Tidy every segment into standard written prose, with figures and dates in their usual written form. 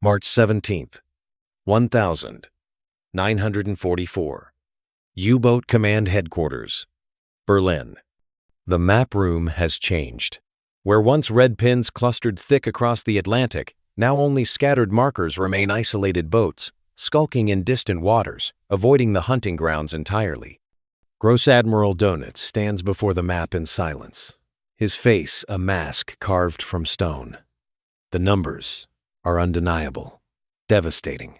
March 17th, 1944. U-Boat Command Headquarters, Berlin. The map room has changed. Where once red pins clustered thick across the Atlantic, now only scattered markers remain isolated boats, skulking in distant waters, avoiding the hunting grounds entirely. Gross Admiral Donitz stands before the map in silence, his face a mask carved from stone. The numbers are undeniable, devastating.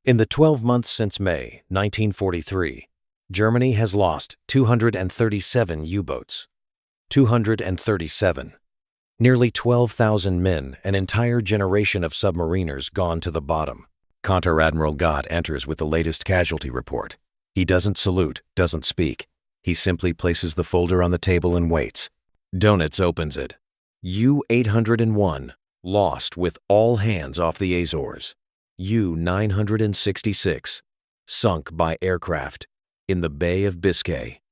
In the 12 months since May 1943, Germany has lost 237 U-boats. 237. Nearly 12,000 men, an entire generation of submariners gone to the bottom. Counter-Admiral Gott enters with the latest casualty report. He doesn't salute, doesn't speak. He simply places the folder on the table and waits. Donitz opens it. U-801, lost with all hands off the Azores. U-966, sunk by aircraft in the Bay of Biscay.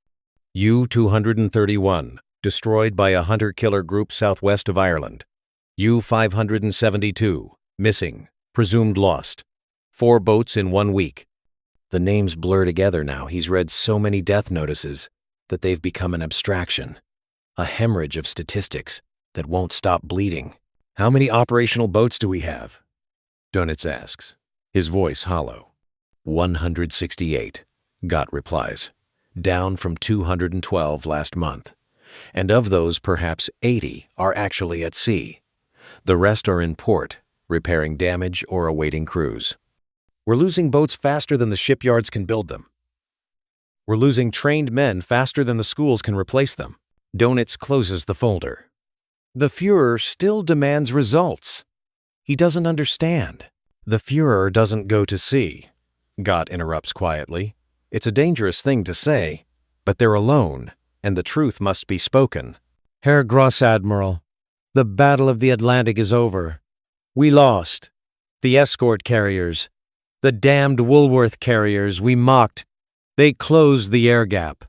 U-231, destroyed by a hunter-killer group southwest of Ireland. U-572, missing, presumed lost. 4 boats in 1 week. The names blur together now. He's read so many death notices that they've become an abstraction, a hemorrhage of statistics that won't stop bleeding. How many operational boats do we have? Donitz asks, his voice hollow. 168, Gott replies, down from 212 last month. And of those, perhaps 80 are actually at sea. The rest are in port, repairing damage or awaiting crews. We're losing boats faster than the shipyards can build them. We're losing trained men faster than the schools can replace them. Donitz closes the folder. The Führer still demands results. He doesn't understand. The Führer doesn't go to sea. Gott interrupts quietly. It's a dangerous thing to say, but they're alone, and the truth must be spoken. Herr Gross-Admiral, the Battle of the Atlantic is over. We lost. The escort carriers, the damned Woolworth carriers we mocked, they closed the air gap.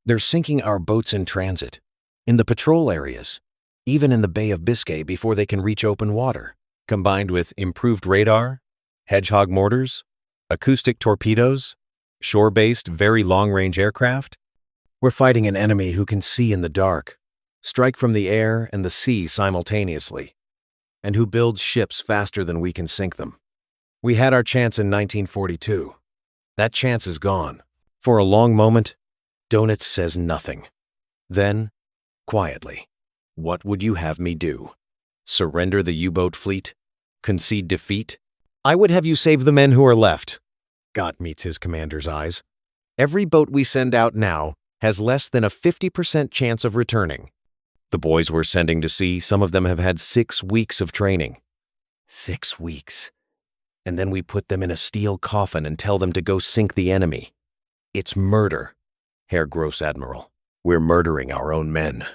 They're sinking our boats in transit, in the patrol areas, even in the Bay of Biscay before they can reach open water. Combined with improved radar, hedgehog mortars, acoustic torpedoes, shore-based very long-range aircraft, we're fighting an enemy who can see in the dark, strike from the air and the sea simultaneously, and who builds ships faster than we can sink them. We had our chance in 1942. That chance is gone. For a long moment, Donitz says nothing. Then, quietly, what would you have me do? Surrender the U-boat fleet? Concede defeat? I would have you save the men who are left. Gott meets his commander's eyes. Every boat we send out now has less than a 50% chance of returning. The boys we're sending to sea, some of them have had 6 weeks of training. 6 weeks. And then we put them in a steel coffin and tell them to go sink the enemy. It's murder, Herr Gross-Admiral. We're murdering our own men.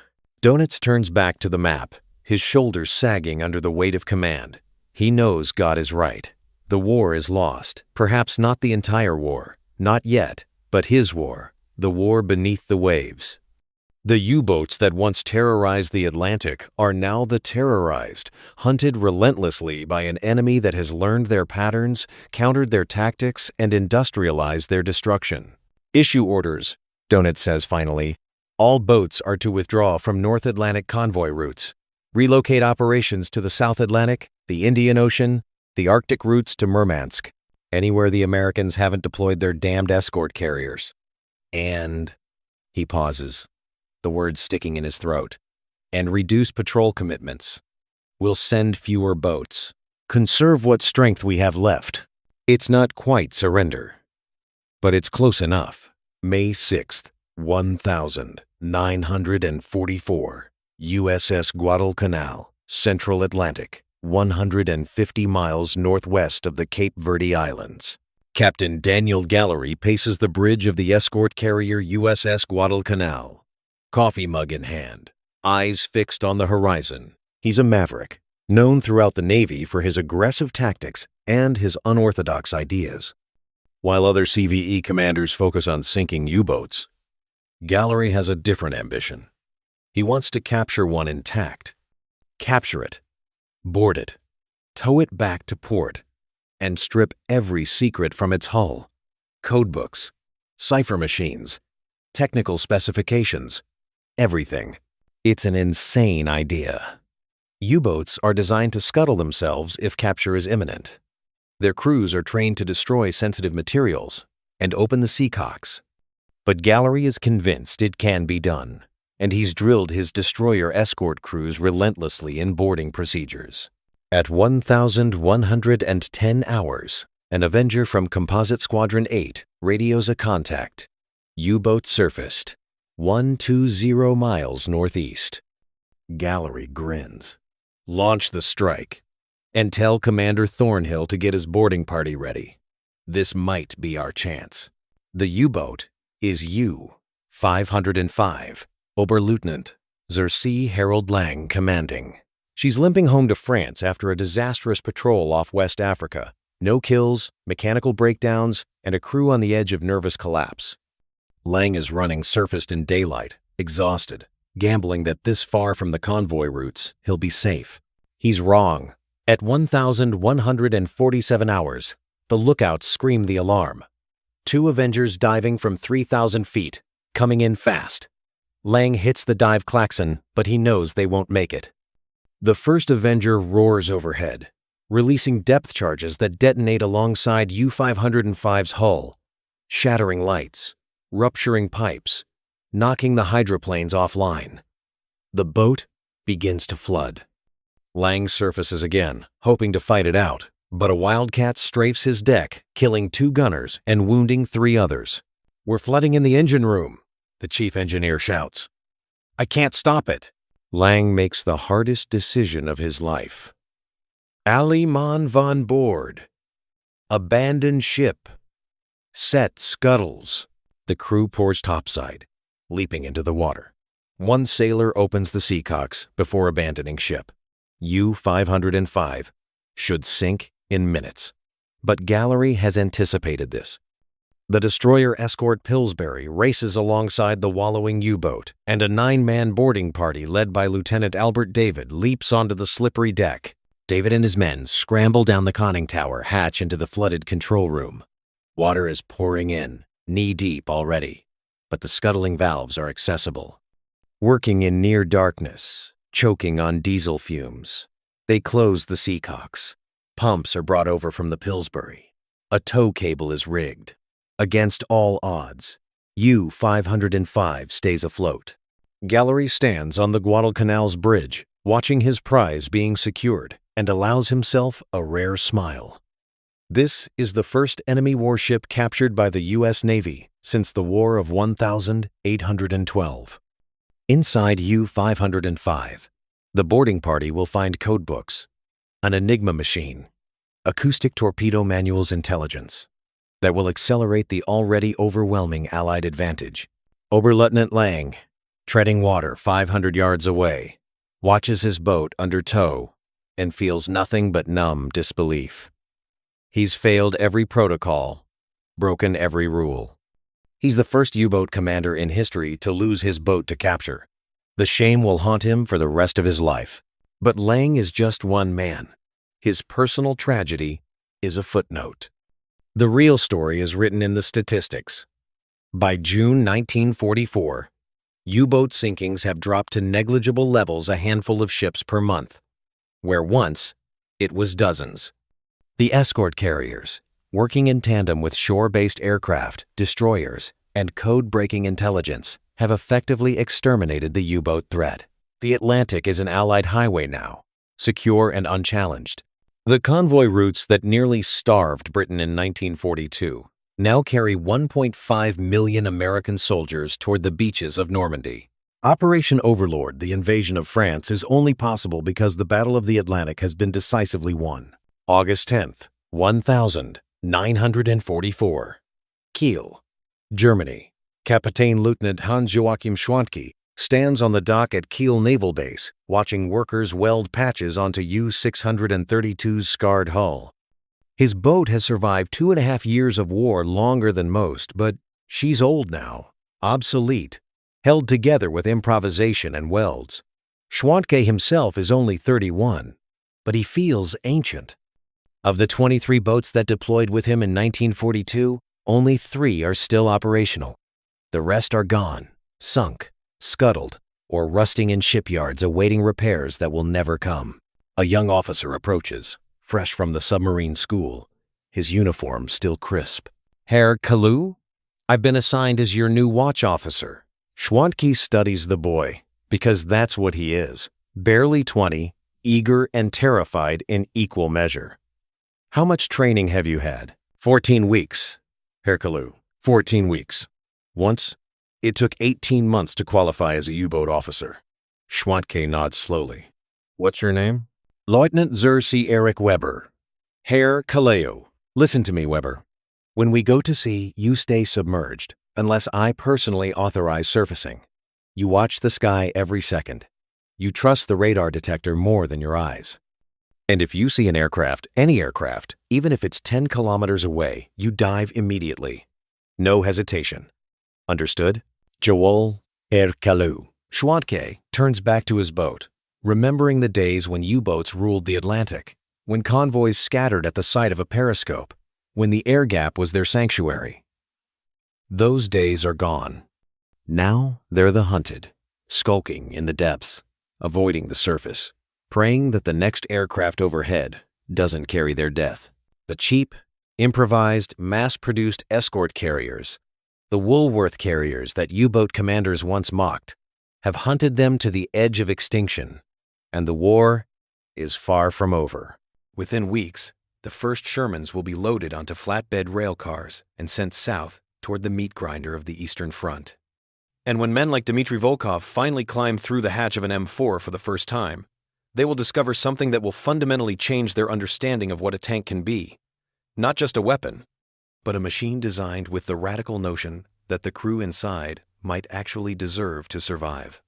Donitz turns back to the map, his shoulders sagging under the weight of command. He knows Gott is right. The war is lost. Perhaps not the entire war. Not yet, but his war. The war beneath the waves. The U-boats that once terrorized the Atlantic are now the terrorized, hunted relentlessly by an enemy that has learned their patterns, countered their tactics, and industrialized their destruction. Issue orders, Donitz says finally. All boats are to withdraw from North Atlantic convoy routes. Relocate operations to the South Atlantic, the Indian Ocean, the Arctic routes to Murmansk, anywhere the Americans haven't deployed their damned escort carriers. And, he pauses, the words sticking in his throat, and reduce patrol commitments. We'll send fewer boats. Conserve what strength we have left. It's not quite surrender, but it's close enough. May 6th, 1944. USS Guadalcanal, Central Atlantic, 150 miles northwest of the Cape Verde Islands. Captain Daniel Gallery paces the bridge of the escort carrier USS Guadalcanal, coffee mug in hand, eyes fixed on the horizon. He's a maverick, known throughout the Navy for his aggressive tactics and his unorthodox ideas. While other CVE commanders focus on sinking U-boats, Gallery has a different ambition. He wants to capture one intact. Capture it. Board it. tow it back to port, and strip every secret from its hull. Codebooks, cipher machines, technical specifications, everything. It's an insane idea. U-boats are designed to scuttle themselves if capture is imminent. Their crews are trained to destroy sensitive materials and open the seacocks. But Gallery is convinced it can be done, and he's drilled his destroyer escort crews relentlessly in boarding procedures. At 1,110 hours, an Avenger from Composite Squadron 8 radios a contact. U-boat surfaced, 120 miles northeast. Gallery grins. Launch the strike, and tell Commander Thornhill to get his boarding party ready. This might be our chance. The U-boat is U-505, Oberleutnant Zercy Harold Lang commanding. She's limping home to France after a disastrous patrol off West Africa. No kills, mechanical breakdowns, and a crew on the edge of nervous collapse. Lang is running surfaced in daylight, exhausted, gambling that this far from the convoy routes, he'll be safe. He's wrong. At 1,147 hours, the lookouts scream the alarm. 2 Avengers diving from 3,000 feet, coming in fast. Lang hits the dive klaxon, but he knows they won't make it. The first Avenger roars overhead, releasing depth charges that detonate alongside U-505's hull, shattering lights, rupturing pipes, knocking the hydroplanes offline. The boat begins to flood. Lang surfaces again, hoping to fight it out, but a Wildcat strafes his deck, killing 2 gunners and wounding 3 others. "We're flooding in the engine room," the chief engineer shouts. "I can't stop it." Lang makes the hardest decision of his life. Ali man von board. Abandon ship. Set scuttles. The crew pours topside, leaping into the water. 1 sailor opens the seacocks before abandoning ship. U-505 should sink in minutes. But Gallery has anticipated this. The destroyer escort Pillsbury races alongside the wallowing U-boat, and a 9-man boarding party led by Lieutenant Albert David leaps onto the slippery deck. David and his men scramble down the conning tower hatch into the flooded control room. Water is pouring in, knee-deep already, but the scuttling valves are accessible. Working in near darkness, choking on diesel fumes, they close the seacocks. Pumps are brought over from the Pillsbury. A tow cable is rigged. Against all odds, U-505 stays afloat. Gallery stands on the Guadalcanal's bridge, watching his prize being secured, and allows himself a rare smile. This is the first enemy warship captured by the U.S. Navy since the War of 1812. Inside U-505, the boarding party will find codebooks, an Enigma machine, acoustic torpedo manuals intelligence that will accelerate the already overwhelming Allied advantage. Oberleutnant Lang, treading water 500 yards away, watches his boat under tow and feels nothing but numb disbelief. He's failed every protocol, broken every rule. He's the first U-boat commander in history to lose his boat to capture. The shame will haunt him for the rest of his life. But Lang is just one man. His personal tragedy is a footnote. The real story is written in the statistics. By June 1944, U-boat sinkings have dropped to negligible levels, a handful of ships per month, where once it was dozens. The escort carriers, working in tandem with shore-based aircraft, destroyers, and code-breaking intelligence, have effectively exterminated the U-boat threat. The Atlantic is an Allied highway now, secure and unchallenged. The convoy routes that nearly starved Britain in 1942 now carry 1.5 million American soldiers toward the beaches of Normandy. Operation Overlord, the invasion of France, is only possible because the Battle of the Atlantic has been decisively won. August 10th, 1944. Kiel, Germany. Kapitän Lieutenant Hans-Joachim Schwantke stands on the dock at Kiel Naval Base, watching workers weld patches onto U-632's scarred hull. His boat has survived 2.5 years of war, longer than most, but she's old now, obsolete, held together with improvisation and welds. Schwantke himself is only 31. but he feels ancient. Of the 23 boats that deployed with him in 1942, only 3 are still operational. The rest are gone, sunk, scuttled, or rusting in shipyards awaiting repairs that will never come. A young officer approaches, fresh from the submarine school, his uniform still crisp. "Herr Kalu? I've been assigned as your new watch officer." Schwantke studies the boy, because that's what he is, barely 20, eager and terrified in equal measure. "How much training have you had?" 14 weeks, Herr Kalu. 14 weeks. Once, it took 18 months to qualify as a U-boat officer. Schwantke nods slowly. "What's your name?" "Lieutenant Xerxes Eric Weber." "Herr Kaleo, listen to me, Weber. When we go to sea, you stay submerged, unless I personally authorize surfacing. You watch the sky every second. You trust the radar detector more than your eyes. And if you see an aircraft, any aircraft, even if it's 10 kilometers away, you dive immediately. No hesitation. Understood?" Joel Erkalu. Schwantke turns back to his boat, remembering the days when U-boats ruled the Atlantic, when convoys scattered at the sight of a periscope, when the air gap was their sanctuary. Those days are gone. Now they're the hunted, skulking in the depths, avoiding the surface, praying that the next aircraft overhead doesn't carry their death. The cheap, improvised, mass-produced escort carriers, the Woolworth carriers that U-boat commanders once mocked, have hunted them to the edge of extinction, and the war is far from over. Within weeks, the first Shermans will be loaded onto flatbed rail cars and sent south toward the meat grinder of the Eastern Front. And when men like Dmitry Volkov finally climb through the hatch of an M4 for the first time, they will discover something that will fundamentally change their understanding of what a tank can be. Not just a weapon, but a machine designed with the radical notion that the crew inside might actually deserve to survive.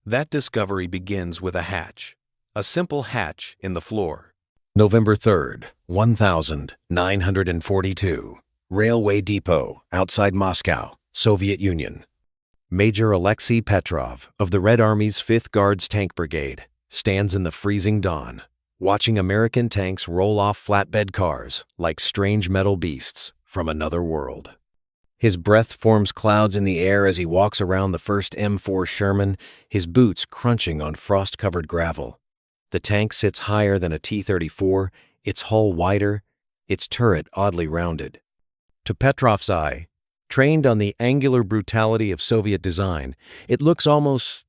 That discovery begins with a hatch, a simple hatch in the floor. November 3rd, 1942, Railway Depot outside Moscow, Soviet Union. Major Alexei Petrov of the Red Army's 5th Guards Tank Brigade stands in the freezing dawn, watching American tanks roll off flatbed cars like strange metal beasts from another world. His breath forms clouds in the air as he walks around the first M4 Sherman, his boots crunching on frost-covered gravel. The tank sits higher than a T-34, its hull wider, its turret oddly rounded. To Petrov's eye, trained on the angular brutality of Soviet design, it looks almost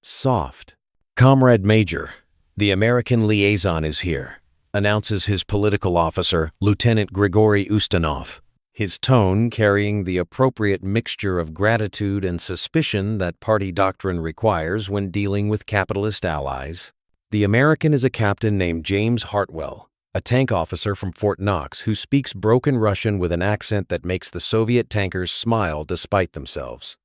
soft. "Comrade Major, the American liaison is here," announces his political officer, Lieutenant Grigory Ustinov, his tone carrying the appropriate mixture of gratitude and suspicion that party doctrine requires when dealing with capitalist allies. The American is a captain named James Hartwell, a tank officer from Fort Knox who speaks broken Russian with an accent that makes the Soviet tankers smile despite themselves.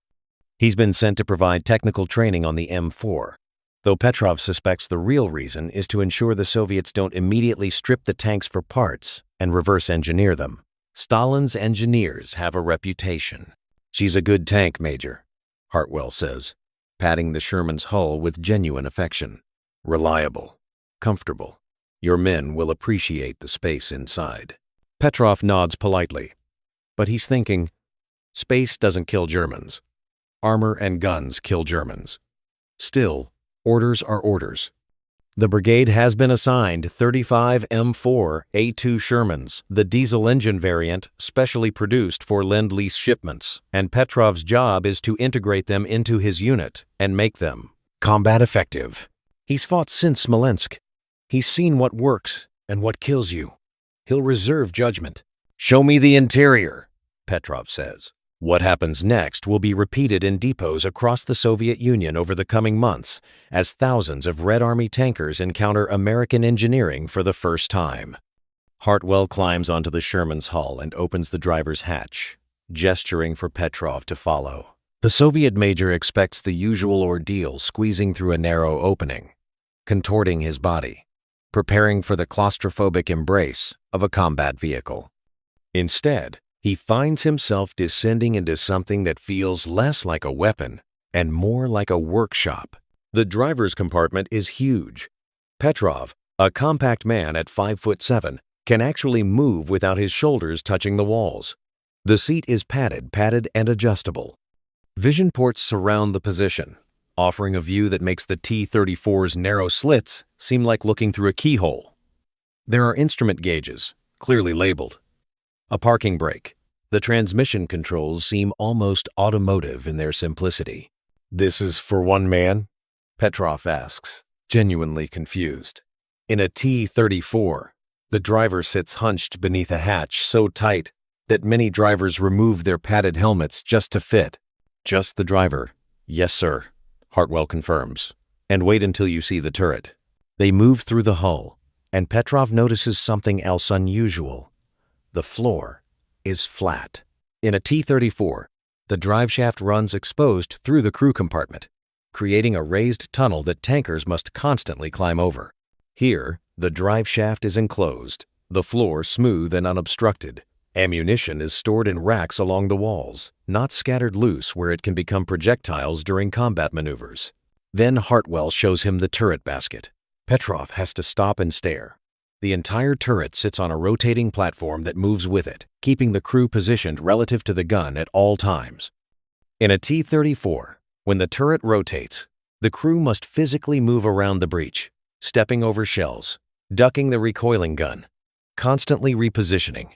He's been sent to provide technical training on the M4, though Petrov suspects the real reason is to ensure the Soviets don't immediately strip the tanks for parts and reverse engineer them. Stalin's engineers have a reputation. "She's a good tank, Major," Hartwell says, patting the Sherman's hull with genuine affection. "Reliable, comfortable. Your men will appreciate the space inside." Petrov nods politely, but he's thinking, space doesn't kill Germans. Armor and guns kill Germans. Still, orders are orders. The brigade has been assigned 35 M4 A2 Shermans, the diesel engine variant specially produced for Lend-Lease shipments, and Petrov's job is to integrate them into his unit and make them combat effective. He's fought since Smolensk. He's seen what works and what kills you. He'll reserve judgment. "Show me the interior," Petrov says. What happens next will be repeated in depots across the Soviet Union over the coming months as thousands of Red Army tankers encounter American engineering for the first time. Hartwell climbs onto the Sherman's hull and opens the driver's hatch, gesturing for Petrov to follow. The Soviet major expects the usual ordeal, squeezing through a narrow opening, contorting his body, preparing for the claustrophobic embrace of a combat vehicle. Instead, he finds himself descending into something that feels less like a weapon and more like a workshop. The driver's compartment is huge. Petrov, A compact man at 5'7" can actually move without his shoulders touching the walls. The seat is padded and adjustable. Vision ports surround the position, offering a view that makes the T-34's narrow slits seem like looking through a keyhole. There are instrument gauges, clearly labeled. A parking brake. The transmission controls seem almost automotive in their simplicity. "This is for one man?" Petrov asks, genuinely confused. In a T-34, the driver sits hunched beneath a hatch so tight that many drivers remove their padded helmets just to fit. "Just the driver." "Yes, sir," Hartwell confirms. "And wait until you see the turret." They move through the hull, and Petrov notices something else unusual. The floor is flat. In a T-34, the driveshaft runs exposed through the crew compartment, creating a raised tunnel that tankers must constantly climb over. Here, the driveshaft is enclosed, the floor smooth and unobstructed. Ammunition is stored in racks along the walls, not scattered loose where it can become projectiles during combat maneuvers. Then Hartwell shows him the turret basket. Petrov has to stop and stare. The entire turret sits on a rotating platform that moves with it, keeping the crew positioned relative to the gun at all times. In a T-34, when the turret rotates, the crew must physically move around the breach, stepping over shells, ducking the recoiling gun, constantly repositioning.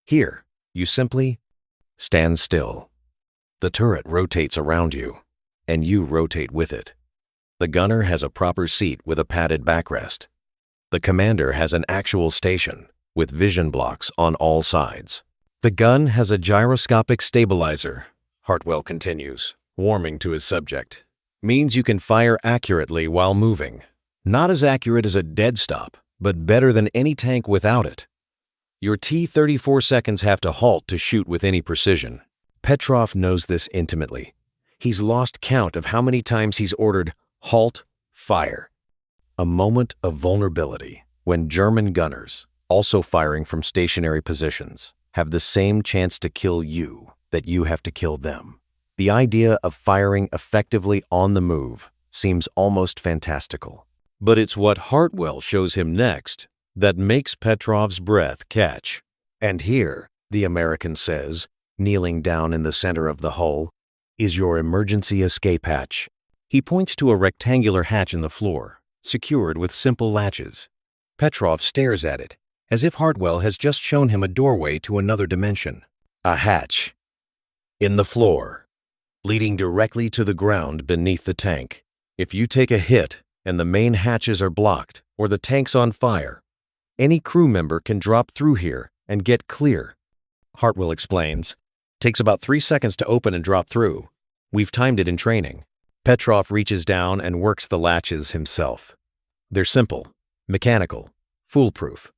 Here, you simply stand still. The turret rotates around you, and you rotate with it. The gunner has a proper seat with a padded backrest. The commander has an actual station, with vision blocks on all sides. The gun has a gyroscopic stabilizer, Hartwell continues, warming to his subject. Means you can fire accurately while moving. Not as accurate as a dead stop, but better than any tank without it. Your T-34 seconds have to halt to shoot with any precision. Petrov knows this intimately. He's lost count of how many times he's ordered, "Halt, fire." A moment of vulnerability when German gunners, also firing from stationary positions, have the same chance to kill you that you have to kill them. The idea of firing effectively on the move seems almost fantastical. But it's what Hartwell shows him next that makes Petrov's breath catch. "And here," the American says, kneeling down in the center of the hull, "is your emergency escape hatch." He points to a rectangular hatch in the floor, secured with simple latches. Petrov stares at it, as if Hartwell has just shown him a doorway to another dimension. A hatch in the floor, leading directly to the ground beneath the tank. If you take a hit and the main hatches are blocked or the tank's on fire, any crew member can drop through here and get clear. Hartwell explains. Takes about 3 seconds to open and drop through. We've timed it in training. Petrov reaches down and works the latches himself. They're simple, mechanical, foolproof.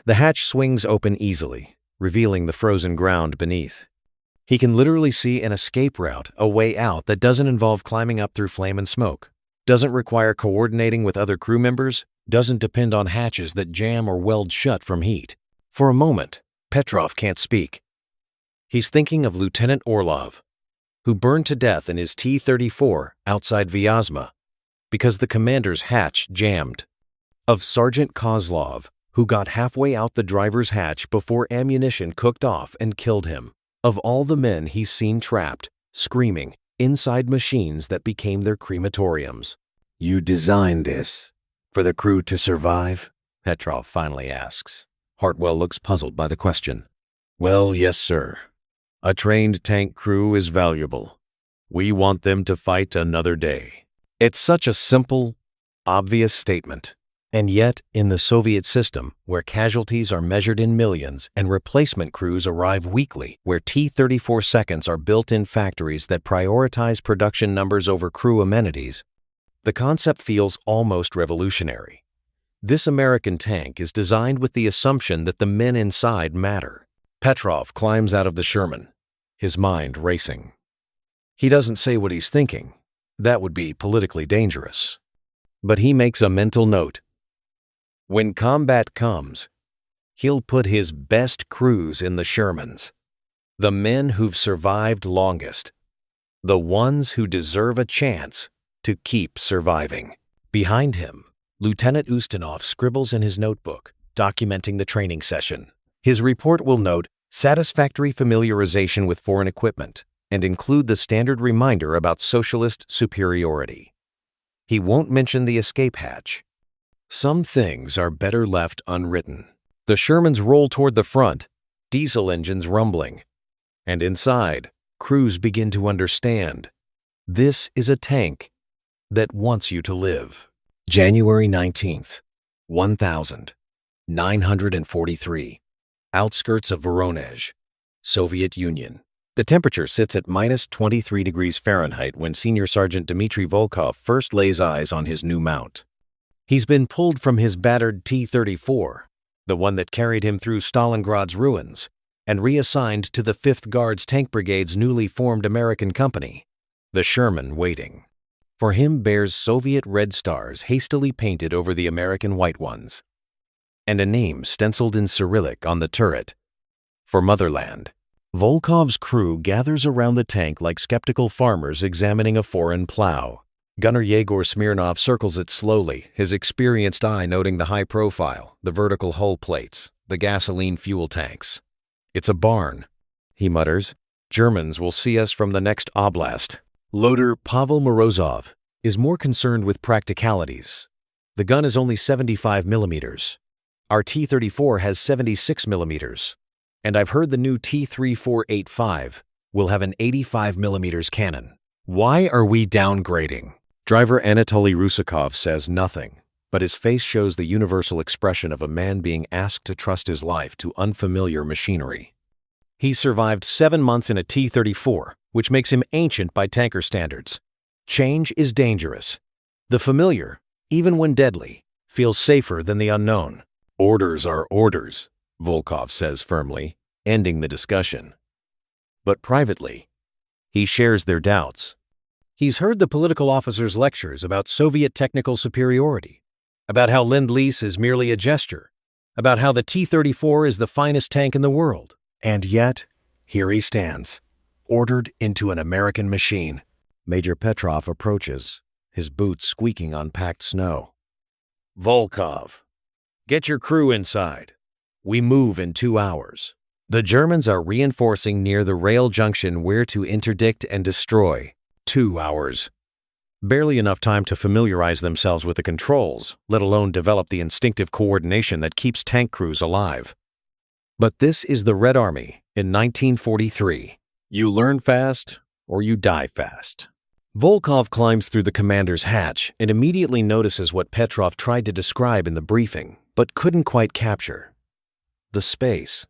The hatch swings open easily, revealing the frozen ground beneath. He can literally see an escape route, a way out that doesn't involve climbing up through flame and smoke, doesn't require coordinating with other crew members, doesn't depend on hatches that jam or weld shut from heat. For a moment, Petrov can't speak. He's thinking of Lieutenant Orlov, who burned to death in his T-34 outside Vyazma because the commander's hatch jammed. Of Sergeant Kozlov, who got halfway out the driver's hatch before ammunition cooked off and killed him. Of all the men he's seen trapped, screaming, inside machines that became their crematoriums. "You designed this for the crew to survive?" Petrov finally asks. Hartwell looks puzzled by the question. "Well, yes, sir. A trained tank crew is valuable. We want them to fight another day." It's such a simple, obvious statement. And yet, in the Soviet system, where casualties are measured in millions and replacement crews arrive weekly, where T-34 seconds are built in factories that prioritize production numbers over crew amenities, the concept feels almost revolutionary. This American tank is designed with the assumption that the men inside matter. Petrov climbs out of the Sherman, his mind racing. He doesn't say what he's thinking. That would be politically dangerous. But he makes a mental note. When combat comes, he'll put his best crews in the Shermans, the men who've survived longest, the ones who deserve a chance to keep surviving. Behind him, Lieutenant Ustinov scribbles in his notebook, documenting the training session. His report will note satisfactory familiarization with foreign equipment and include the standard reminder about socialist superiority. He won't mention the escape hatch. Some things are better left unwritten. The Shermans roll toward the front, diesel engines rumbling. And inside, crews begin to understand. This is a tank that wants you to live. January 19th, 1943. Outskirts of Voronezh, Soviet Union. The temperature sits at minus 23 degrees Fahrenheit when Senior Sergeant Dmitry Volkov first lays eyes on his new mount. He's been pulled from his battered T-34, the one that carried him through Stalingrad's ruins, and reassigned to the 5th Guards Tank Brigade's newly formed American company, the Sherman waiting. For him bears Soviet red stars hastily painted over the American white ones, and a name stenciled in Cyrillic on the turret, for Motherland. Volkov's crew gathers around the tank like skeptical farmers examining a foreign plow. Gunner Yegor Smirnov circles it slowly, his experienced eye noting the high profile, the vertical hull plates, the gasoline fuel tanks. "It's a barn," he mutters. "Germans will see us from the next oblast." Loader Pavel Morozov is more concerned with practicalities. The gun is only 75 millimeters. Our T-34 has 76 millimeters. And I've heard the new T-3485 will have an 85 millimeters cannon. Why are we downgrading? Driver Anatoly Rusakov says nothing, but his face shows the universal expression of a man being asked to trust his life to unfamiliar machinery. He survived 7 months in a T-34, which makes him ancient by tanker standards. Change is dangerous. The familiar, even when deadly, feels safer than the unknown. Orders are orders, Volkov says firmly, ending the discussion. But privately, he shares their doubts. He's heard the political officers' lectures about Soviet technical superiority, about how Lend-Lease is merely a gesture, about how the T-34 is the finest tank in the world. And yet, here he stands, ordered into an American machine. Major Petrov approaches, his boots squeaking on packed snow. "Volkov, get your crew inside. We move in 2 hours." The Germans are reinforcing near the rail junction where to interdict and destroy. 2 hours. Barely enough time to familiarize themselves with the controls, let alone develop the instinctive coordination that keeps tank crews alive. But this is the Red Army in 1943. You learn fast or you die fast. Volkov climbs through the commander's hatch and immediately notices what Petrov tried to describe in the briefing, but couldn't quite capture. The space.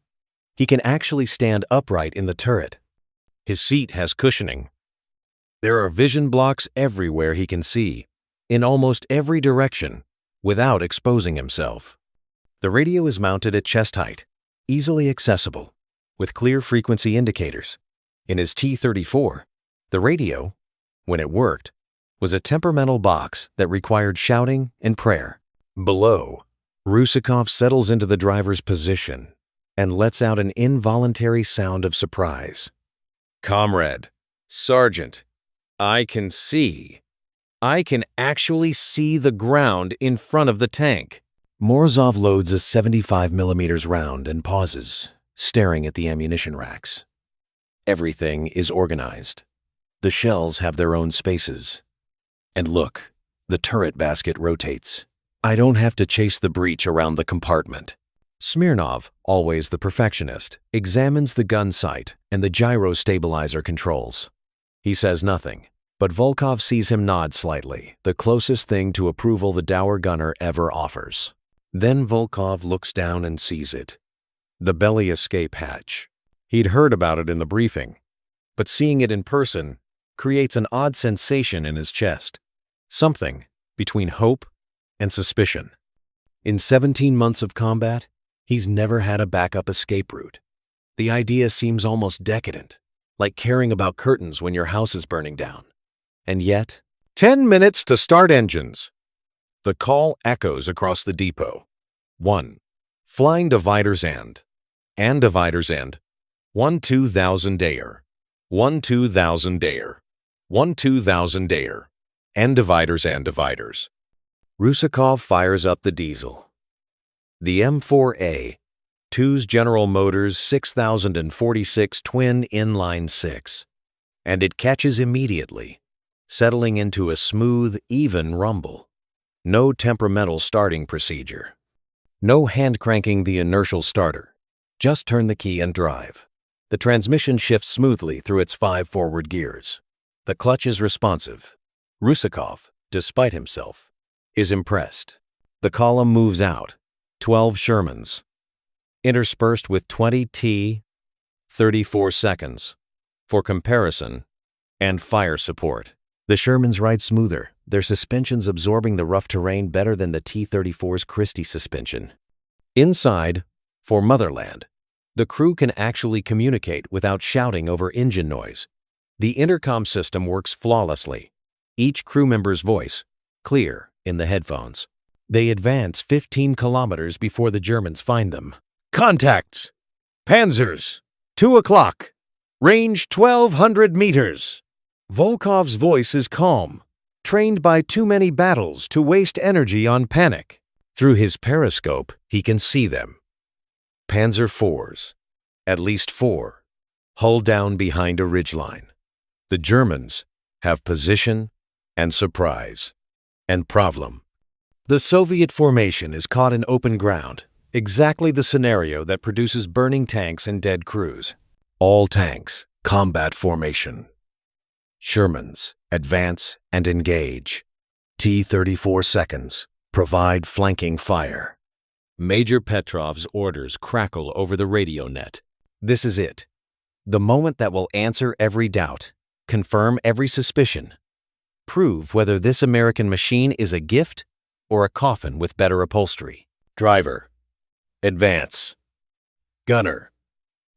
He can actually stand upright in the turret. His seat has cushioning. There are vision blocks everywhere he can see, in almost every direction, without exposing himself. The radio is mounted at chest height, easily accessible, with clear frequency indicators. In his T-34, the radio, when it worked, was a temperamental box that required shouting and prayer. Below, Rusakov settles into the driver's position and lets out an involuntary sound of surprise. "Comrade, Sergeant, I can actually see the ground in front of the tank." Morozov loads a 75 millimeters round and pauses, staring at the ammunition racks. Everything is organized. The shells have their own spaces. And look, the turret basket rotates. I don't have to chase the breech around the compartment. Smirnov, always the perfectionist, examines the gun sight and the gyro stabilizer controls. He says nothing, but Volkov sees him nod slightly, the closest thing to approval the dour gunner ever offers. Then Volkov looks down and sees it. The belly escape hatch. He'd heard about it in the briefing, but seeing it in person creates an odd sensation in his chest. Something between hope and suspicion. In 17 months of combat, he's never had a backup escape route. The idea seems almost decadent, like caring about curtains when your house is burning down. And yet, 10 minutes to start engines. The call echoes across the depot. 1. Flying dividers and dividers end. 1-2000 air. 1-2000 air. 1-2000 air. And dividers and dividers. Rusakov fires up the diesel. The M4A2's General Motors 6046 twin inline 6, and it catches immediately, settling into a smooth, even rumble. No temperamental starting procedure. No hand-cranking the inertial starter. Just turn the key and drive. The transmission shifts smoothly through its 5 forward gears. The clutch is responsive. Rusakov, despite himself, is impressed. The column moves out, 12 Shermans, interspersed with 20 T-34 seconds, for comparison and fire support. The Shermans ride smoother, their suspensions absorbing the rough terrain better than the T-34's Christie suspension. Inside, for Motherland, the crew can actually communicate without shouting over engine noise. The intercom system works flawlessly, each crew member's voice clear in the headphones. They advance 15 kilometers before the Germans find them. Contacts! Panzers! 2 o'clock! Range 1,200 meters! Volkov's voice is calm, trained by too many battles to waste energy on panic. Through his periscope, he can see them. Panzer IVs, at least 4, hull down behind a ridgeline. The Germans have position and surprise and problem. The Soviet formation is caught in open ground, exactly the scenario that produces burning tanks and dead crews. All tanks, combat formation. Shermans, advance and engage. T-34 seconds, provide flanking fire. Major Petrov's orders crackle over the radio net. This is it. The moment that will answer every doubt, confirm every suspicion, prove whether this American machine is a gift or a coffin with better upholstery. Driver, advance. Gunner,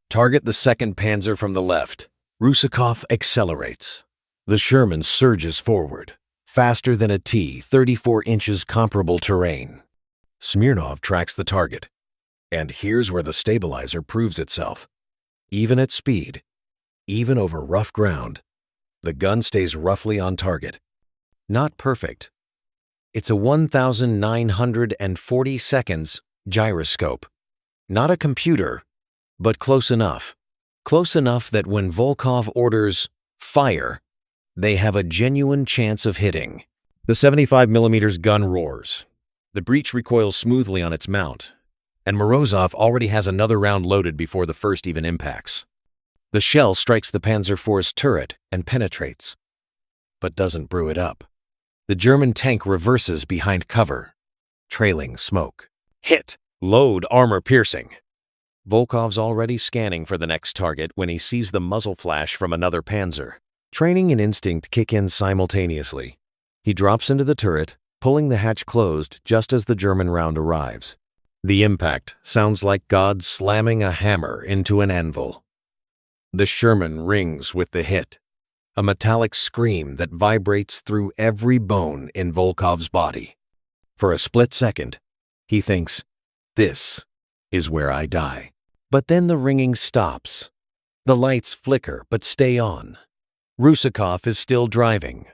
target the 2nd Panzer from the left. Rusakov accelerates. The Sherman surges forward, faster than a T, 34 inches comparable terrain. Smirnov tracks the target, and here's where the stabilizer proves itself. Even at speed, even over rough ground, the gun stays roughly on target. Not perfect. It's a 1,940 seconds gyroscope. Not a computer, but close enough. Close enough that when Volkov orders fire, they have a genuine chance of hitting. The 75mm gun roars. The breech recoils smoothly on its mount, and Morozov already has another round loaded before the first even impacts. The shell strikes the Panzer IV's turret and penetrates, but doesn't brew it up. The German tank reverses behind cover, trailing smoke. Hit! Load armor piercing. Volkov's already scanning for the next target when he sees the muzzle flash from another Panzer. Training and instinct kick in simultaneously. He drops into the turret, pulling the hatch closed just as the German round arrives. The impact sounds like God slamming a hammer into an anvil. The Sherman rings with the hit, a metallic scream that vibrates through every bone in Volkov's body. For a split second, he thinks, "This is where I die." But then the ringing stops. The lights flicker but stay on. Rusakov is still driving.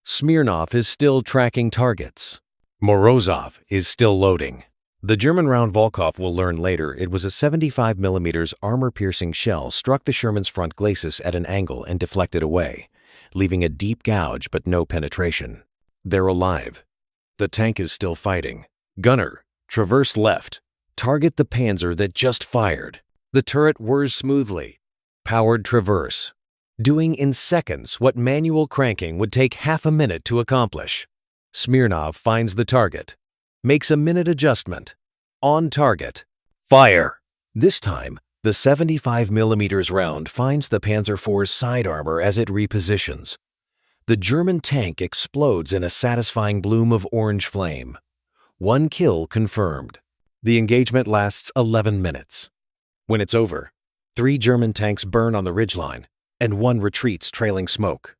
Smirnov is still tracking targets. Morozov is still loading. The German round Volkov will learn later it was a 75mm armor-piercing shell struck the Sherman's front glacis at an angle and deflected away, leaving a deep gouge but no penetration. They're alive. The tank is still fighting. Gunner, traverse left. Target the Panzer that just fired. The turret whirs smoothly. Powered traverse. Doing in seconds what manual cranking would take half a minute to accomplish. Smirnov finds the target. Makes a minute adjustment. On target. Fire! This time, the 75mm round finds the Panzer IV's side armor as it repositions. The German tank explodes in a satisfying bloom of orange flame. 1 kill confirmed. The engagement lasts 11 minutes. When it's over, 3 German tanks burn on the ridgeline, and 1 retreats trailing smoke.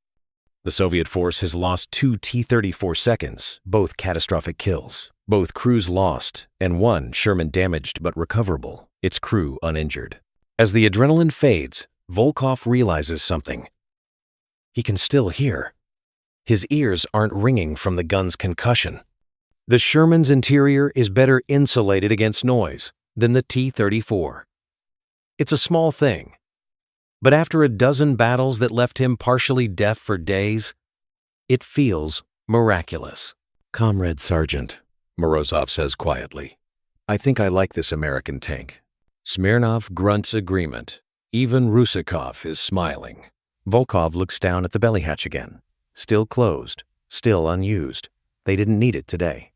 The Soviet force has lost 2 T-34 seconds, both catastrophic kills. Both crews lost, and 1 Sherman damaged but recoverable, its crew uninjured. As the adrenaline fades, Volkov realizes something. He can still hear. His ears aren't ringing from the gun's concussion. The Sherman's interior is better insulated against noise than the T-34. It's a small thing, but after a dozen battles that left him partially deaf for days, it feels miraculous. "Comrade Sergeant," Morozov says quietly, "I think I like this American tank." Smirnov grunts agreement. Even Rusakov is smiling. Volkov looks down at the belly hatch again. Still closed, still unused. They didn't need it today.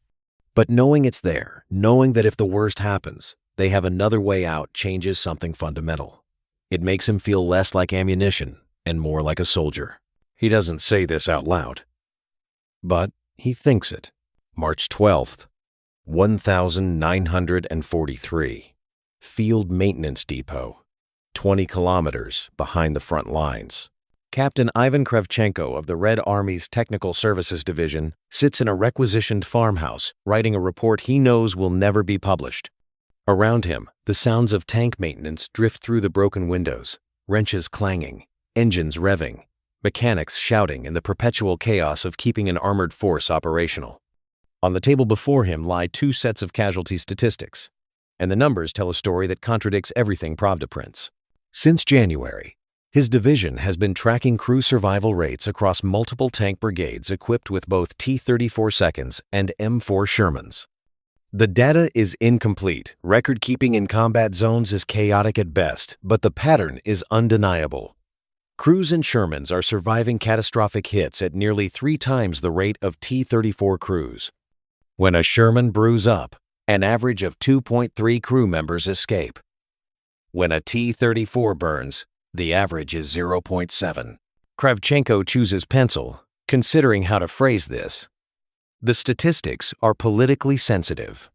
But knowing it's there, knowing that if the worst happens, they have another way out, changes something fundamental. It makes him feel less like ammunition and more like a soldier. He doesn't say this out loud, but he thinks it. March 12th, 1943. Field Maintenance Depot, 20 kilometers behind the front lines. Captain Ivan Kravchenko of the Red Army's Technical Services Division sits in a requisitioned farmhouse writing a report he knows will never be published. Around him, the sounds of tank maintenance drift through the broken windows, wrenches clanging, engines revving, mechanics shouting in the perpetual chaos of keeping an armored force operational. On the table before him lie two sets of casualty statistics, and the numbers tell a story that contradicts everything Pravda prints. Since January, his division has been tracking crew survival rates across multiple tank brigades equipped with both T-34 seconds and M4 Shermans. The data is incomplete. Record-keeping in combat zones is chaotic at best, but the pattern is undeniable. Crews in Shermans are surviving catastrophic hits at nearly 3 times the rate of T-34 crews. When a Sherman brews up, an average of 2.3 crew members escape. When a T-34 burns, the average is 0.7. Kravchenko chooses pencil, considering how to phrase this. The statistics are politically sensitive.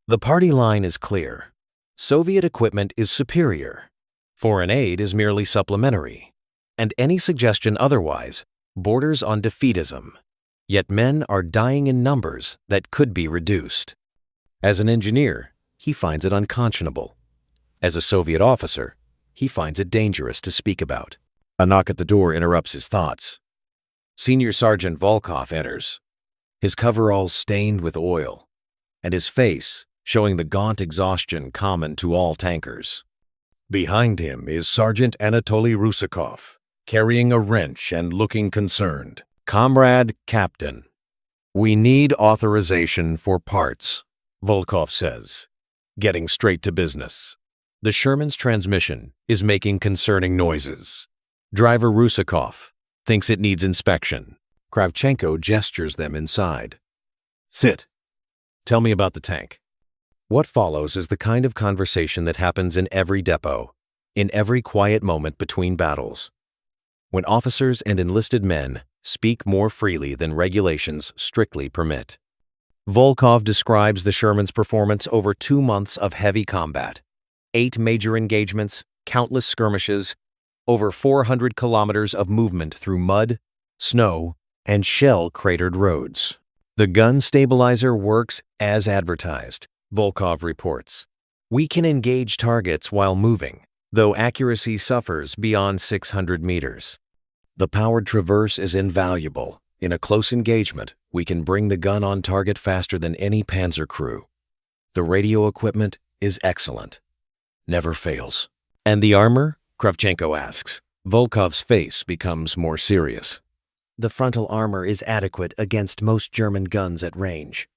The party line is clear. Soviet equipment is superior. Foreign aid is merely supplementary. And any suggestion otherwise borders on defeatism. Yet men are dying in numbers that could be reduced. As an engineer, he finds it unconscionable. As a Soviet officer, he finds it dangerous to speak about. A knock at the door interrupts his thoughts. Senior Sergeant Volkov enters, his coveralls stained with oil, and his face showing the gaunt exhaustion common to all tankers. Behind him is Sergeant Anatoly Rusakov, carrying a wrench and looking concerned. "Comrade Captain, we need authorization for parts," Volkov says, getting straight to business. The Sherman's transmission is making concerning noises. Driver Rusakov thinks it needs inspection. Kravchenko gestures them inside. "Sit. Tell me about the tank." What follows is the kind of conversation that happens in every depot, in every quiet moment between battles. When officers and enlisted men speak more freely than regulations strictly permit. Volkov describes the Sherman's performance over 2 months of heavy combat. 8 major engagements, countless skirmishes, over 400 kilometers of movement through mud, snow, and shell-cratered roads. "The gun stabilizer works as advertised," Volkov reports. "We can engage targets while moving, though accuracy suffers beyond 600 meters. The powered traverse is invaluable. In a close engagement, we can bring the gun on target faster than any panzer crew. The radio equipment is excellent. Never fails." "And the armor?" Kravchenko asks. Volkov's face becomes more serious. "The frontal armor is adequate against most German guns at range.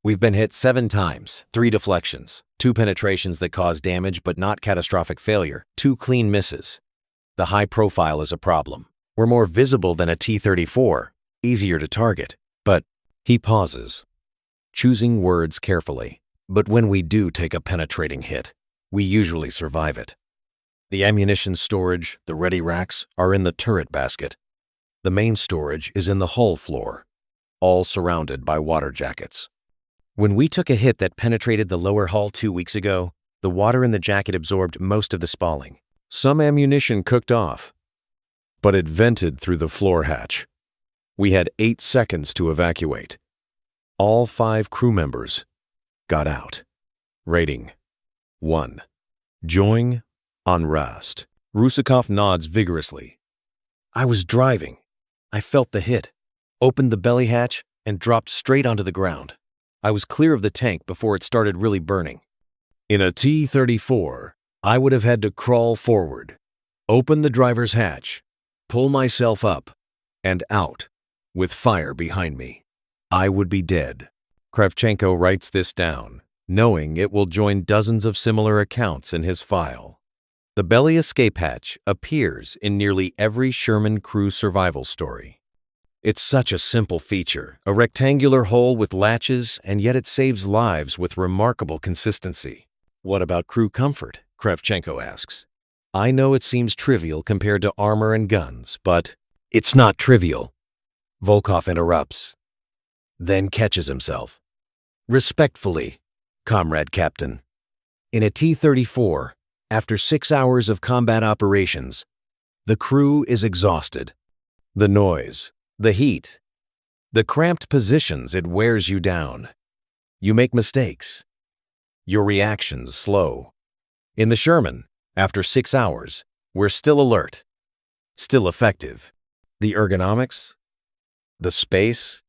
We've been hit 7 times, 3 deflections, 2 penetrations that cause damage but not catastrophic failure, 2 clean misses. The high profile is a problem. We're more visible than a T-34, easier to target, but..." He pauses, choosing words carefully. "But when we do take a penetrating hit, we usually survive it. The ammunition storage, the ready racks, are in the turret basket. The main storage is in the hull floor, all surrounded by water jackets. When we took a hit that penetrated the lower hull 2 weeks ago, the water in the jacket absorbed most of the spalling. Some ammunition cooked off, but it vented through the floor hatch. We had 8 seconds to evacuate. All 5 crew members got out. Rating 1. Join on rest." Rusakov nods vigorously. "I was driving. I felt the hit, opened the belly hatch, and dropped straight onto the ground. I was clear of the tank before it started really burning. In a T-34, I would have had to crawl forward, open the driver's hatch, pull myself up, and out, with fire behind me. I would be dead. Kravchenko writes this down, knowing it will join dozens of similar accounts in his file. The belly escape hatch appears in nearly every Sherman crew survival story. It's such a simple feature, a rectangular hole with latches, and yet it saves lives with remarkable consistency. What about crew comfort? Kravchenko asks. I know it seems trivial compared to armor and guns, but it's not trivial. Volkov interrupts, then catches himself. Respectfully, Comrade Captain. In a T-34, after 6 hours of combat operations, the crew is exhausted. The noise, the heat, the cramped positions, it wears you down. You make mistakes. Your reactions slow. In the Sherman, after 6 hours, we're still alert, still effective. The ergonomics, the space,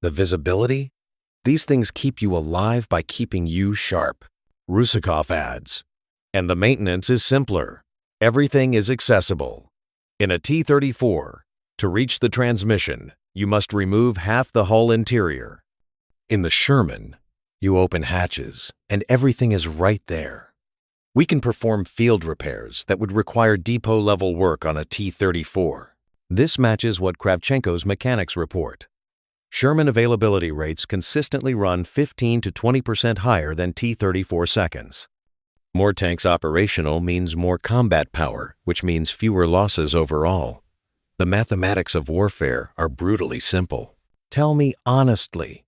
the visibility, these things keep you alive by keeping you sharp. Rusakov adds, and the maintenance is simpler. Everything is accessible. In a T-34, to reach the transmission, you must remove half the hull interior. In the Sherman, you open hatches, and everything is right there. We can perform field repairs that would require depot-level work on a T-34. This matches what Kravchenko's mechanics report. Sherman availability rates consistently run 15 to 20% higher than T-34 seconds. More tanks operational means more combat power, which means fewer losses overall. The mathematics of warfare are brutally simple. Tell me honestly,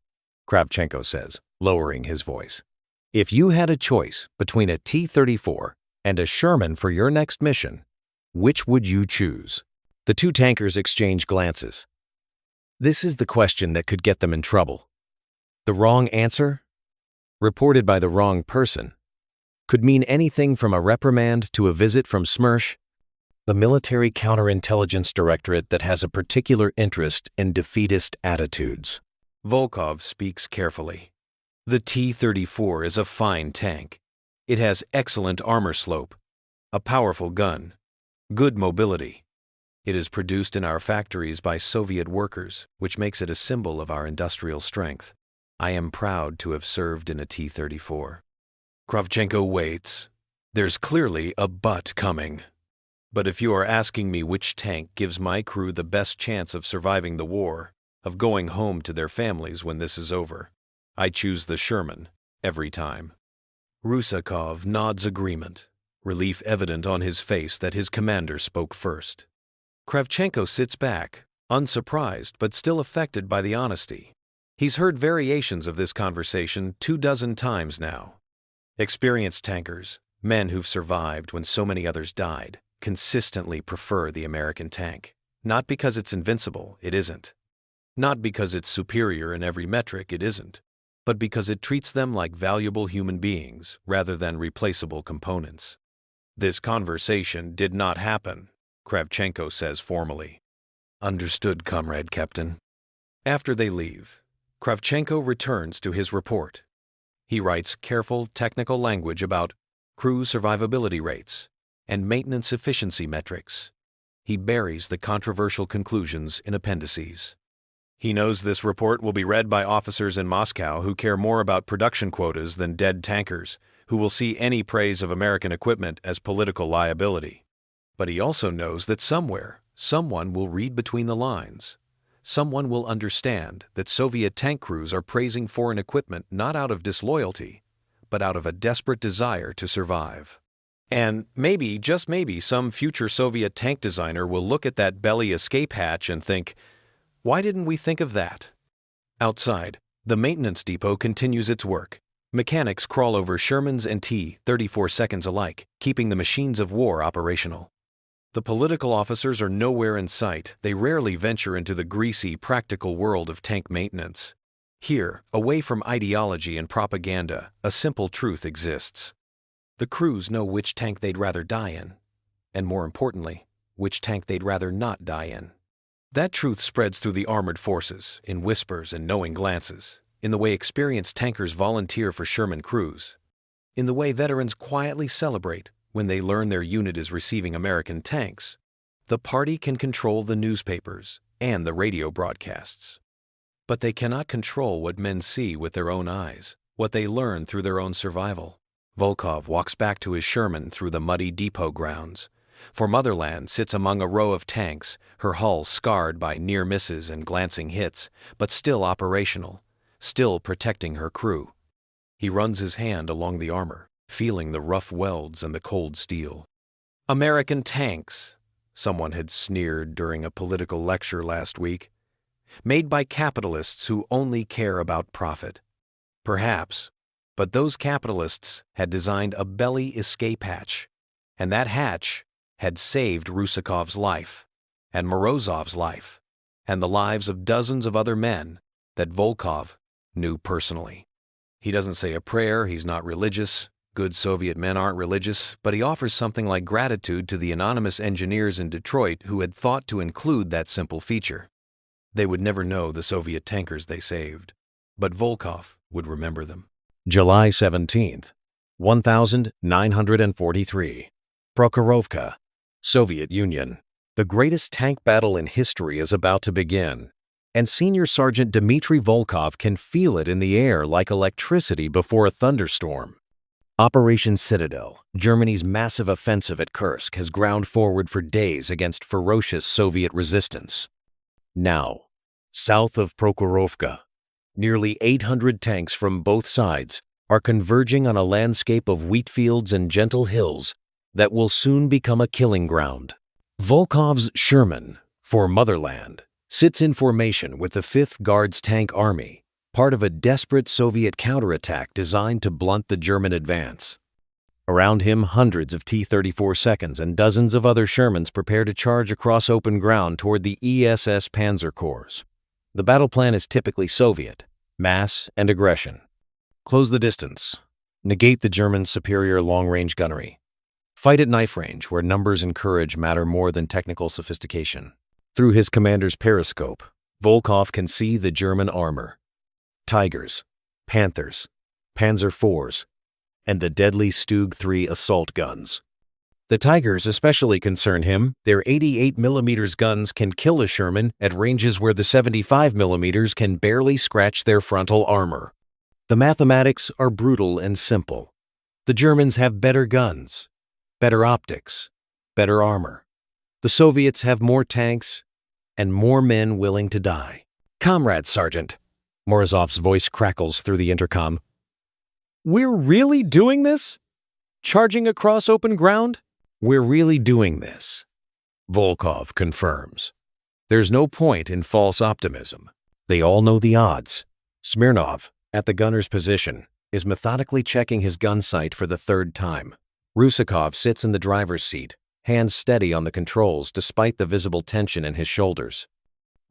Kravchenko says, lowering his voice. If you had a choice between a T-34 and a Sherman for your next mission, which would you choose? The two tankers exchange glances. This is the question that could get them in trouble. The wrong answer, reported by the wrong person, could mean anything from a reprimand to a visit from SMERSH, the military counterintelligence directorate that has a particular interest in defeatist attitudes. Volkov speaks carefully. The T-34 is a fine tank. It has excellent armor slope, a powerful gun, good mobility. It is produced in our factories by Soviet workers, which makes it a symbol of our industrial strength. I am proud to have served in a T-34. Kravchenko waits. There's clearly a but coming. But if you are asking me which tank gives my crew the best chance of surviving the war, of going home to their families when this is over, I choose the Sherman, every time. Rusakov nods agreement, relief evident on his face that his commander spoke first. Kravchenko sits back, unsurprised but still affected by the honesty. He's heard variations of this conversation 24 times now. Experienced tankers, men who've survived when so many others died, consistently prefer the American tank. Not because it's invincible, it isn't. Not because it's superior in every metric, it isn't. But because it treats them like valuable human beings rather than replaceable components. This conversation did not happen, Kravchenko says formally. Understood, Comrade Captain. After they leave, Kravchenko returns to his report. He writes careful technical language about crew survivability rates and maintenance efficiency metrics. He buries the controversial conclusions in appendices. He knows this report will be read by officers in Moscow who care more about production quotas than dead tankers, who will see any praise of American equipment as political liability. But he also knows that somewhere, someone will read between the lines. Someone will understand that Soviet tank crews are praising foreign equipment not out of disloyalty, but out of a desperate desire to survive. And maybe, just maybe, some future Soviet tank designer will look at that belly escape hatch and think, why didn't we think of that? Outside, the maintenance depot continues its work. Mechanics crawl over Shermans and T-34 seconds alike, keeping the machines of war operational. The political officers are nowhere in sight. They rarely venture into the greasy, practical world of tank maintenance. Here, away from ideology and propaganda, a simple truth exists. The crews know which tank they'd rather die in, and more importantly, which tank they'd rather not die in. That truth spreads through the armored forces, in whispers and knowing glances. in the way experienced tankers volunteer for Sherman crews, in the way veterans quietly celebrate when they learn their unit is receiving American tanks. The party can control the newspapers and the radio broadcasts. But they cannot control what men see with their own eyes, what they learn through their own survival. Volkov walks back to his Sherman through the muddy depot grounds. For Motherland sits among a row of tanks, her hull scarred by near misses and glancing hits, but still operational, still protecting her crew. He runs his hand along the armor, feeling the rough welds and the cold steel. American tanks, someone had sneered during a political lecture last week. Made by capitalists who only care about profit. Perhaps, but those capitalists had designed a belly escape hatch, and that hatch had saved Rusakov's life, and Morozov's life, and the lives of dozens of other men that Volkov knew personally. He doesn't say a prayer, he's not religious. Good Soviet men aren't religious, but he offers something like gratitude to the anonymous engineers in Detroit who had thought to include that simple feature. They would never know the Soviet tankers they saved, but Volkov would remember them. July 17th, 1943. Prokhorovka, Soviet Union. The greatest tank battle in history is about to begin, and Senior Sergeant Dmitry Volkov can feel it in the air like electricity before a thunderstorm. Operation Citadel, Germany's massive offensive at Kursk, has ground forward for days against ferocious Soviet resistance. Now, south of Prokhorovka, nearly 800 tanks from both sides are converging on a landscape of wheat fields and gentle hills that will soon become a killing ground. Volkov's Sherman, for Motherland, sits in formation with the 5th Guards Tank Army, part of a desperate Soviet counterattack designed to blunt the German advance. Around him, hundreds of T-34 seconds and dozens of other Shermans prepare to charge across open ground toward the ESS Panzer Corps. The battle plan is typically Soviet: mass and aggression. Close the distance. Negate the Germans' superior long-range gunnery. Fight at knife range, where numbers and courage matter more than technical sophistication. Through his commander's periscope, Volkov can see the German armor. Tigers, Panthers, Panzer IVs, and the deadly Stug 3 assault guns. The Tigers especially concern him. Their 88mm guns can kill a Sherman at ranges where the 75mm can barely scratch their frontal armor. The mathematics are brutal and simple. The Germans have better guns, better optics, better armor. The Soviets have more tanks and more men willing to die. "Comrade Sergeant," Morozov's voice crackles through the intercom. "We're really doing this? Charging across open ground?" "We're really doing this," Volkov confirms. There's no point in false optimism. They all know the odds. Smirnov, at the gunner's position, is methodically checking his gun sight for the 3rd time. Rusakov sits in the driver's seat, hands steady on the controls despite the visible tension in his shoulders.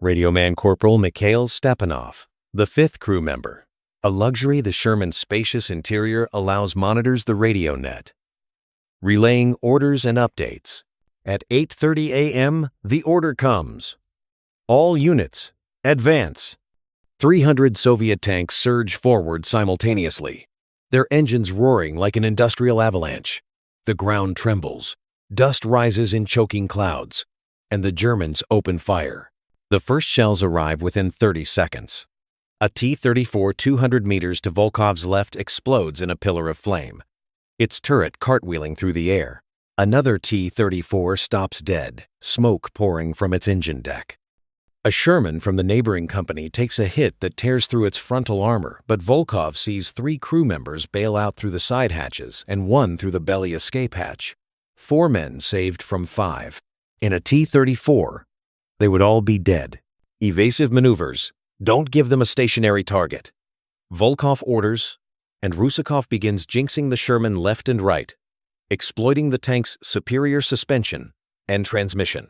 Radioman Corporal Mikhail Stepanov, the 5th crew member, a luxury the Sherman's spacious interior allows, monitors the radio net, relaying orders and updates. At 8:30 a.m., the order comes. All units, advance. 300 Soviet tanks surge forward simultaneously, their engines roaring like an industrial avalanche. The ground trembles, dust rises in choking clouds, and the Germans open fire. The first shells arrive within 30 seconds. A T-34 200 meters to Volkov's left explodes in a pillar of flame, its turret cartwheeling through the air. Another T-34 stops dead, smoke pouring from its engine deck. A Sherman from the neighboring company takes a hit that tears through its frontal armor, but Volkov sees 3 crew members bail out through the side hatches and 1 through the belly escape hatch. 4 men saved from 5. In a T-34, they would all be dead. Evasive maneuvers. Don't give them a stationary target. Volkov orders, and Rusakov begins jinxing the Sherman left and right, exploiting the tank's superior suspension and transmission.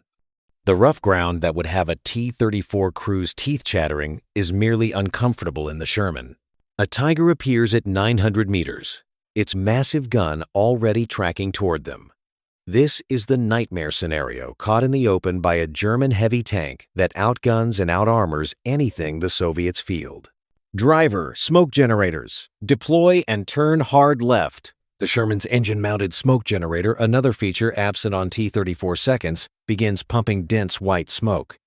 The rough ground that would have a T-34 crew's teeth chattering is merely uncomfortable in the Sherman. A Tiger appears at 900 meters, its massive gun already tracking toward them. This is the nightmare scenario caught in the open by a German heavy tank that outguns and outarmors anything the Soviets field. Driver, smoke generators. Deploy and turn hard left. The Sherman's engine-mounted smoke generator, another feature absent on T-34 seconds, begins pumping dense white smoke.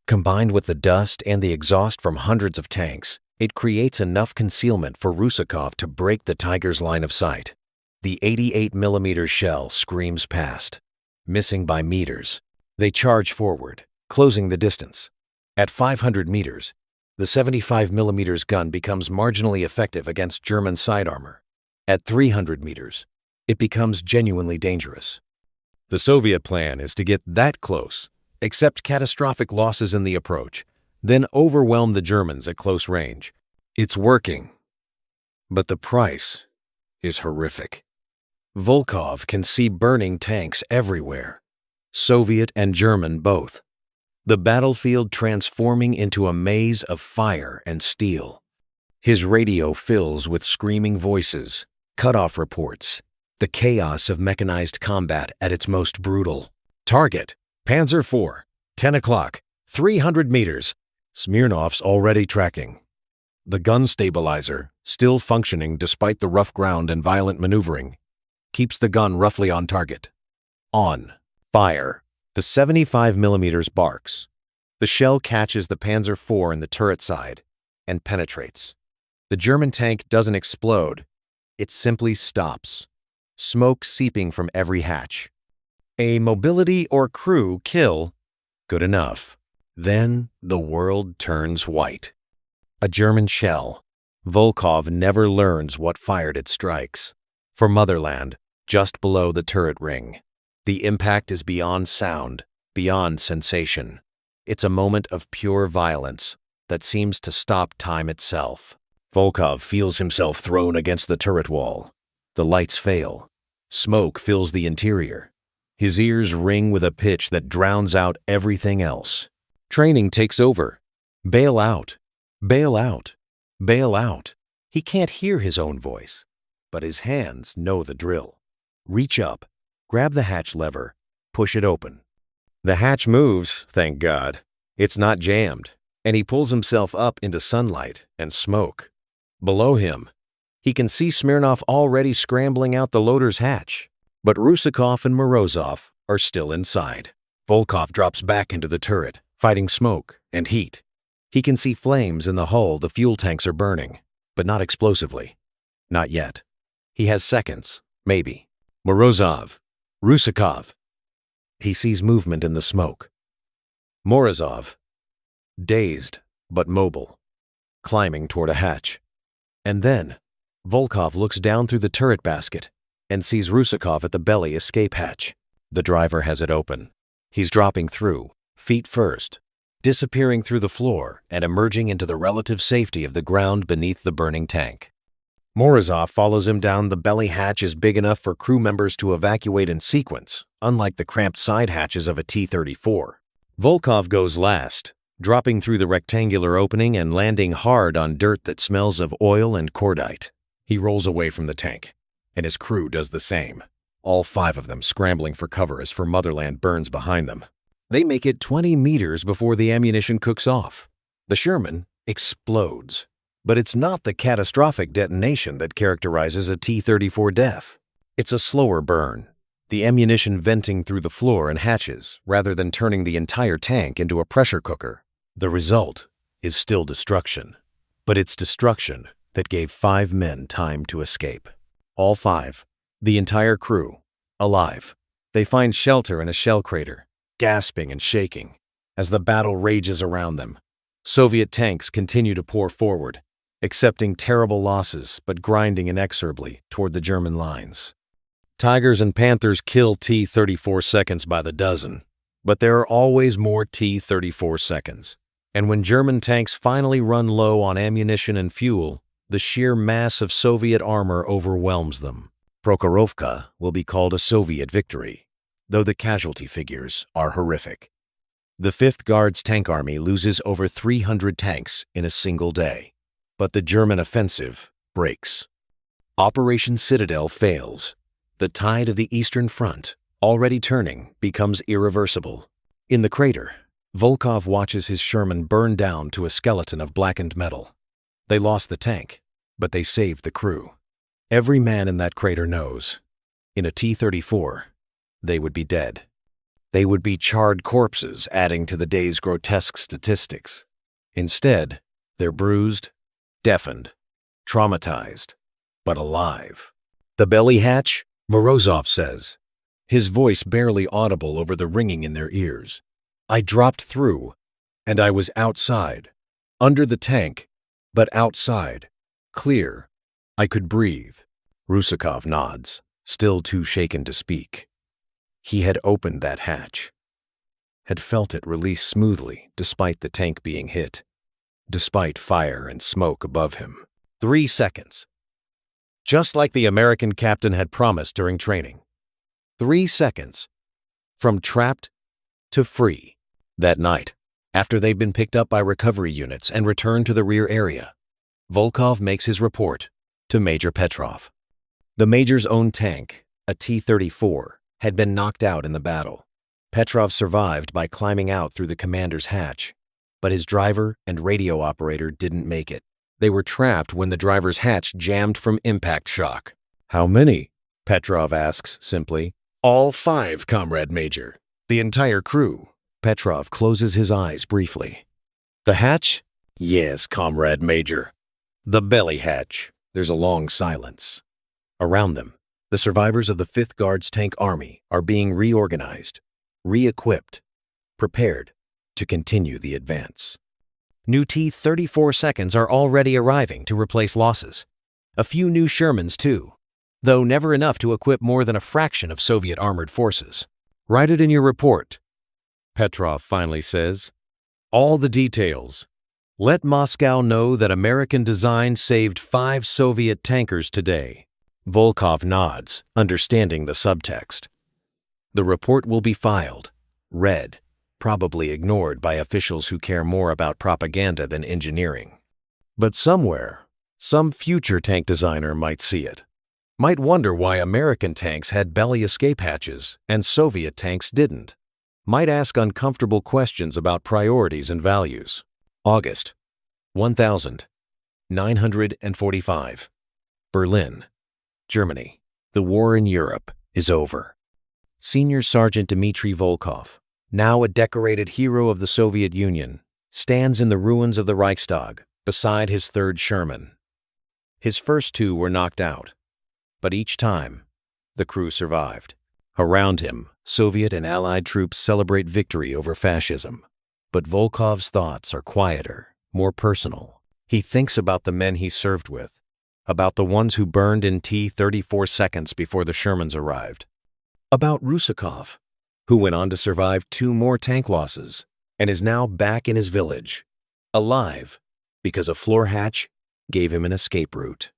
Combined with the dust and the exhaust from hundreds of tanks, it creates enough concealment for Rusakov to break the Tiger's line of sight. The 88mm shell screams past, missing by meters. They charge forward, closing the distance. At 500 meters, the 75mm gun becomes marginally effective against German side armor. At 300 meters, it becomes genuinely dangerous. The Soviet plan is to get that close, accept catastrophic losses in the approach, then overwhelm the Germans at close range. It's working, but the price is horrific. Volkov can see burning tanks everywhere, Soviet and German both. The battlefield transforming into a maze of fire and steel. His radio fills with screaming voices, cutoff reports, the chaos of mechanized combat at its most brutal. Target, Panzer IV, 10 o'clock, 300 meters. Smirnov's already tracking. The gun stabilizer, still functioning despite the rough ground and violent maneuvering, keeps the gun roughly on target. On. Fire. The 75mm barks. The shell catches the Panzer IV in the turret side and penetrates. The German tank doesn't explode. It simply stops, smoke seeping from every hatch. A mobility or crew kill, good enough. Then the world turns white. A German shell. Volkov never learns what fired its strikes. For motherland, just below the turret ring. The impact is beyond sound, beyond sensation. It's a moment of pure violence that seems to stop time itself. Volkov feels himself thrown against the turret wall. The lights fail. Smoke fills the interior. His ears ring with a pitch that drowns out everything else. Training takes over. Bail out. Bail out. Bail out. He can't hear his own voice, but his hands know the drill. Reach up, grab the hatch lever, push it open. The hatch moves, thank God. It's not jammed, and he pulls himself up into sunlight and smoke. Below him, he can see Smirnov already scrambling out the loader's hatch, but Rusakov and Morozov are still inside. Volkov drops back into the turret, fighting smoke and heat. He can see flames in the hull. The fuel tanks are burning, but not explosively. Not yet. He has seconds, maybe. Morozov. Rusakov. He sees movement in the smoke. Morozov. Dazed, but mobile. Climbing toward a hatch. And then, Volkov looks down through the turret basket and sees Rusakov at the belly escape hatch. The driver has it open. He's dropping through, feet first, disappearing through the floor and emerging into the relative safety of the ground beneath the burning tank. Morozov follows him down. The belly hatch is big enough for crew members to evacuate in sequence, unlike the cramped side hatches of a T-34. Volkov goes last, dropping through the rectangular opening and landing hard on dirt that smells of oil and cordite. He rolls away from the tank, and his crew does the same, all 5 of them scrambling for cover as For Motherland burns behind them. They make it 20 meters before the ammunition cooks off. The Sherman explodes, but it's not the catastrophic detonation that characterizes a T-34 death. It's a slower burn, the ammunition venting through the floor and hatches rather than turning the entire tank into a pressure cooker. The result is still destruction, but it's destruction that gave 5 men time to escape. All 5, the entire crew, alive. They find shelter in a shell crater, gasping and shaking as the battle rages around them. Soviet tanks continue to pour forward, accepting terrible losses but grinding inexorably toward the German lines. Tigers and Panthers kill T-34 seconds by the dozen, but there are always more T-34 seconds. And when German tanks finally run low on ammunition and fuel, the sheer mass of Soviet armor overwhelms them. Prokhorovka will be called a Soviet victory, though the casualty figures are horrific. The 5th Guards Tank Army loses over 300 tanks in a single day, but the German offensive breaks. Operation Citadel fails. The tide of the Eastern Front, already turning, becomes irreversible. In the crater, Volkov watches his Sherman burn down to a skeleton of blackened metal. They lost the tank, but they saved the crew. Every man in that crater knows, in a T-34, they would be dead. They would be charred corpses adding to the day's grotesque statistics. Instead, they're bruised, deafened, traumatized, but alive. The belly hatch, Morozov says, his voice barely audible over the ringing in their ears. I dropped through, and I was outside, under the tank, but outside, clear. I could breathe. Rusakov nods, still too shaken to speak. He had opened that hatch, had felt it release smoothly despite the tank being hit, despite fire and smoke above him. 3 seconds. Just like the American captain had promised during training. 3 seconds. From trapped to free. That night, after they've been picked up by recovery units and returned to the rear area, Volkov makes his report to Major Petrov. The Major's own tank, a T-34, had been knocked out in the battle. Petrov survived by climbing out through the commander's hatch, but his driver and radio operator didn't make it. They were trapped when the driver's hatch jammed from impact shock. How many? Petrov asks simply. All 5, Comrade Major. The entire crew. Petrov closes his eyes briefly. The hatch? Yes, Comrade Major. The belly hatch. There's a long silence. Around them, the survivors of the 5th Guards Tank Army are being reorganized, re-equipped, prepared to continue the advance. New T-34 seconds are already arriving to replace losses. A few new Shermans too, though never enough to equip more than a fraction of Soviet armored forces. Write it in your report, Petrov finally says. All the details. Let Moscow know that American design saved 5 Soviet tankers today. Volkov nods, understanding the subtext. The report will be filed, read, probably ignored by officials who care more about propaganda than engineering. But somewhere, some future tank designer might see it, might wonder why American tanks had belly escape hatches and Soviet tanks didn't, might ask uncomfortable questions about priorities and values. August 1945. Berlin, Germany. The war in Europe is over. Senior Sergeant Dmitry Volkov, now a decorated hero of the Soviet Union, stands in the ruins of the Reichstag beside his 3rd Sherman. His first 2 were knocked out, but each time, the crew survived. Around him, Soviet and Allied troops celebrate victory over fascism. But Volkov's thoughts are quieter, more personal. He thinks about the men he served with, about the ones who burned in T-34 seconds before the Shermans arrived, about Rusakov, who went on to survive 2 more tank losses and is now back in his village, alive because a floor hatch gave him an escape route.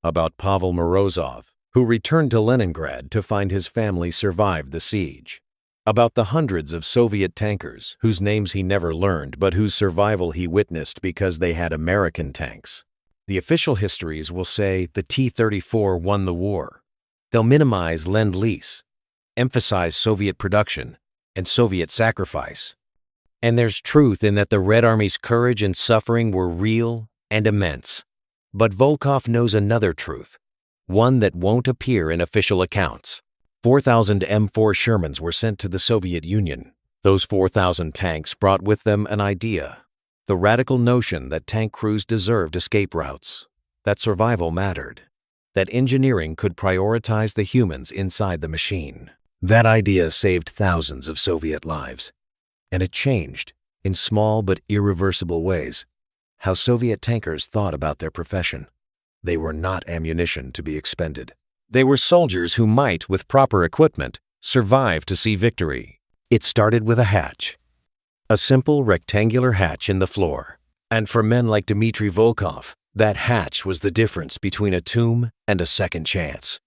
About Pavel Morozov, who returned to Leningrad to find his family survived the siege. About the hundreds of Soviet tankers whose names he never learned but whose survival he witnessed because they had American tanks. The official histories will say the T-34 won the war. They'll minimize Lend-Lease, emphasize Soviet production and Soviet sacrifice. And there's truth in that the Red Army's courage and suffering were real and immense. But Volkov knows another truth, one that won't appear in official accounts. 4,000 M4 Shermans were sent to the Soviet Union. Those 4,000 tanks brought with them an idea, the radical notion that tank crews deserved escape routes, that survival mattered, that engineering could prioritize the humans inside the machine. That idea saved thousands of Soviet lives, and it changed, in small but irreversible ways, how Soviet tankers thought about their profession. They were not ammunition to be expended. They were soldiers who might, with proper equipment, survive to see victory. It started with a hatch, a simple rectangular hatch in the floor. And for men like Dmitry Volkov, that hatch was the difference between a tomb and a second chance.